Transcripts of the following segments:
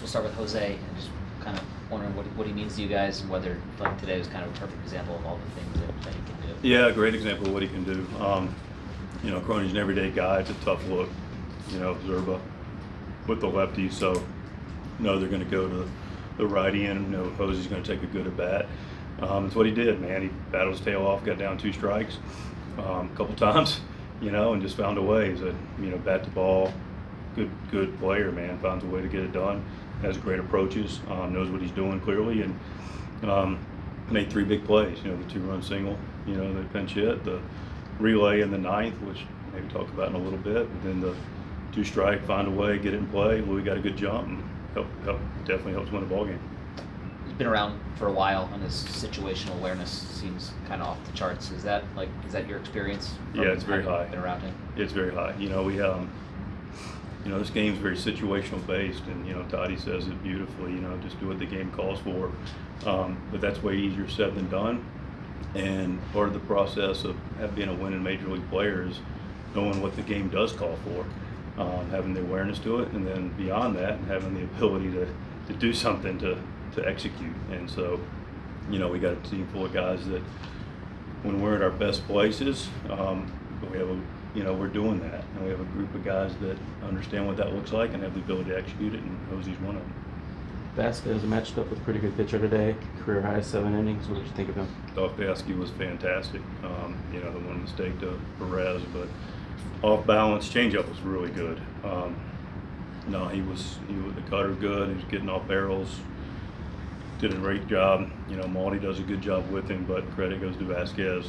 we'll start with Jose, and just kind of wondering what he means to you guys, and whether like today was kind of a perfect example of all the things that he can do. Yeah, a great example of what he can do. Cronin's an everyday guy. It's a tough look. Zerba with the lefty, so they're going to go to the righty end. Jose's going to take a good at bat. It's what he did, man. He battled his tail off, got down 2 strikes a couple times, and just found a way. He's a bat to ball, good player, man. Finds a way to get it done. Has great approaches. Knows what he's doing clearly, and made 3 big plays. The 2-run single, the pinch hit, the relay in the 9th, which maybe talk about in a little bit. And then the 2-strike, find a way, get it in play. Louis got a good jump and definitely helps win a ball game. He's been around for a while, and his situational awareness seems kind of off the charts. Is that your experience? Yeah, it's very high. Been around him. It's very high. We this game's very situational based, and Toddy says it beautifully. Just do what the game calls for. But that's way easier said than done. And part of the process of being a winning major league player is knowing what the game does call for, having the awareness to it, and then beyond that, having the ability to do something to execute. And so, we got a team full of guys that, when we're at our best places, we have we're doing that, and we have a group of guys that understand what that looks like and have the ability to execute it, and Jose's one of them. Vasquez matched up with a pretty good pitcher today, career high 7 innings. What did you think of him? Thought Vasquez was fantastic. The one mistake to Perez, but off balance, changeup was really good. He was the cutter good. He was getting off barrels. Did a great job. Malty does a good job with him, but credit goes to Vasquez.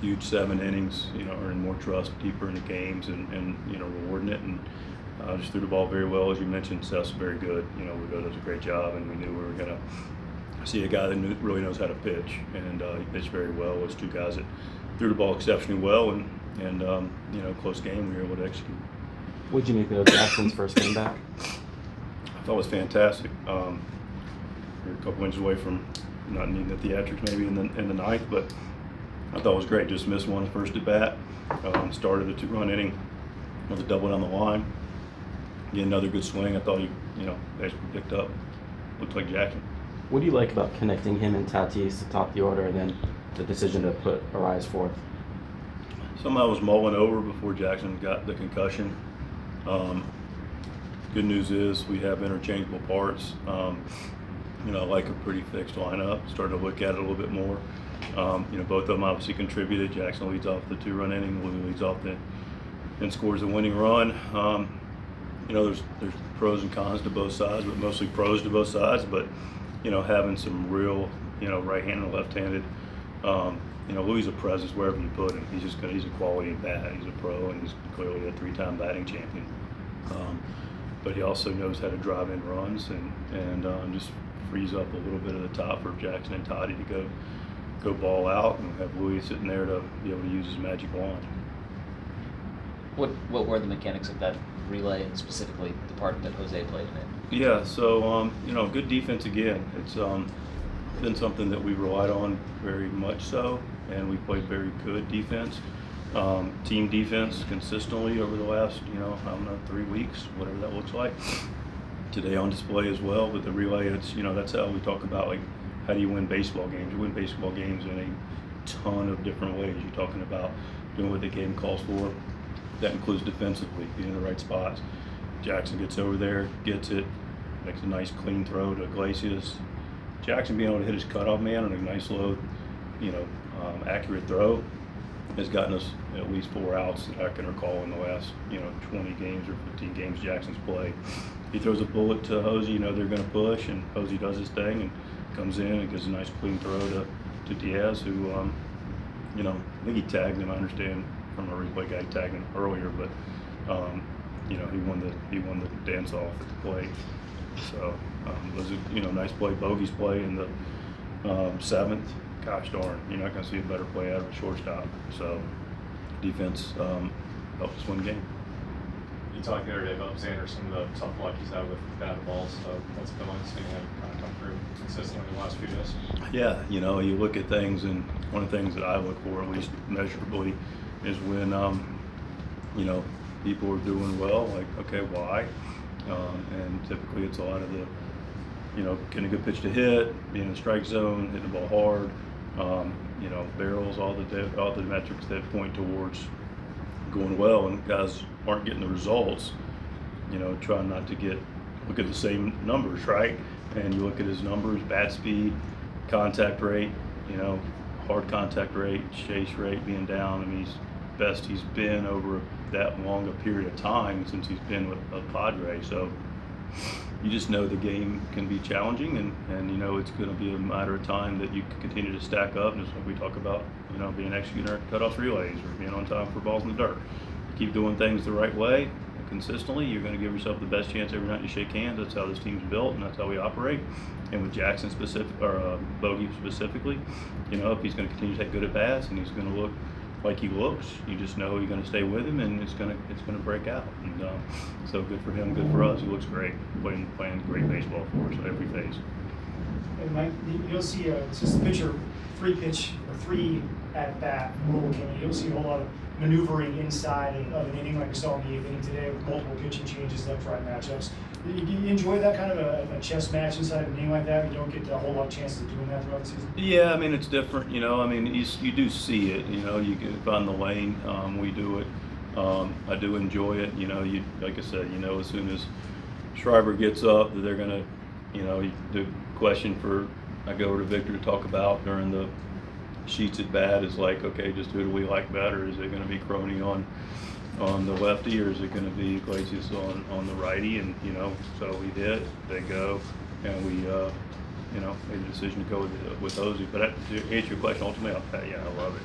Huge 7 innings. Earning more trust deeper in the games and rewarding it, and just threw the ball very well, as you mentioned. Seth's very good. Lugo does a great job, and we knew we were going to see a guy that really knows how to pitch, and he pitched very well. Those 2 guys that threw the ball exceptionally well, and close game, we were able to execute. What did you make of Jackson's first game back? I thought it was fantastic. We're a couple inches away from not needing the theatrics maybe in the 9th, but I thought it was great. Just missed one first at bat. Started a 2-run inning with a double down the line. Again, another good swing. I thought he basically picked up. Looked like Jackson. What do you like about connecting him and Tatis to top the order, and then the decision to put Arise fourth? Something I was mulling over before Jackson got the concussion. Good news is we have interchangeable parts. I like a pretty fixed lineup. Started to look at it a little bit more. Both of them obviously contributed. Jackson leads off the 2-run inning. Louis leads off and scores the winning run. There's pros and cons to both sides, but mostly pros to both sides. But having some real right-handed and left-handed. Louis is a presence wherever you put him. He's a quality bat. He's a pro, and he's clearly a 3-time batting champion. But he also knows how to drive in runs and just frees up a little bit of the top for Jackson and Toddy to go ball out, and have Louis sitting there to be able to use his magic wand. What were the mechanics of that relay, and specifically the part that Jose played in it? Yeah, so good defense again. It's been something that we relied on very much so, and we played very good defense, team defense consistently over the last 3 weeks, whatever that looks like. Today on display as well, but the relay, it's that's how we talk about, like, how do you win baseball games? You win baseball games in a ton of different ways. You're talking about doing what the game calls for. That includes defensively, being in the right spots. Jackson gets over there, gets it, makes a nice clean throw to Iglesias. Jackson being able to hit his cutoff man on a nice low, accurate throw has gotten us at least 4 outs that I can recall in the last 20 games or 15 games Jackson's played. He throws a bullet to Jose, they're going to push, and Jose does his thing and comes in and gives a nice clean throw to Diaz, who I think he tagged him. I understand from a replay guy tagged him earlier, but he won the dance off at the plate. So it was a nice play. Bogey's play in the 7th. Gosh darn, you're not going to see a better play out of a shortstop. So defense helped us win the game. You talked the other day about Xander, some of the tough luck he's had with batted balls. So what's it been like seeing him kind of come through consistently in the last few days? Yeah, you look at things, and one of the things that I look for, at least measurably, is when people are doing well, like, okay, why? And typically it's a lot of the, getting a good pitch to hit, being in the strike zone, hitting the ball hard, barrels, all the metrics that point towards going well, and guys aren't getting the results, trying not to look at the same numbers, right? And you look at his numbers, bat speed, contact rate, hard contact rate, chase rate being down. I mean, he's best he's been over that long a period of time since he's been with a Padre. So you just know the game can be challenging, and it's going to be a matter of time that you can continue to stack up. Just like we talk about, being executing our cutoff relays or being on time for balls in the dirt. Keep doing things the right way consistently, you're going to give yourself the best chance every night you shake hands. That's how this team's built, and that's how we operate. And with Jackson Bogey specifically, if he's going to continue to take good at bats and he's going to look like he looks, you just know you're going to stay with him, and it's going to break out. And so good for him, good for us. He looks great, playing great baseball for us at every phase. And Mike, you'll see since the pitcher three at bat rule came in, you'll see a whole lot of maneuvering inside of an inning, like we saw in the 8th inning today with multiple pitching changes, left-right matchups. Do you enjoy that kind of a chess match inside of an inning like that? You don't get a whole lot of chances of doing that throughout the season. Yeah, I mean, it's different. You do see it. You can find the lane. We do it. I do enjoy it. Like I said, as soon as Schreiber gets up, that they're gonna, the question I go over to Victor to talk about during the sheets at bat is like, okay, just who do we like better? Is it going to be Crony on the lefty, or is it going to be Iglesias on the righty? And so we did. They go, and we made a decision to go with Jose. But to answer your question, ultimately, I love it.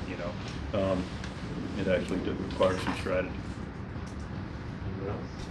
It actually requires some strategy.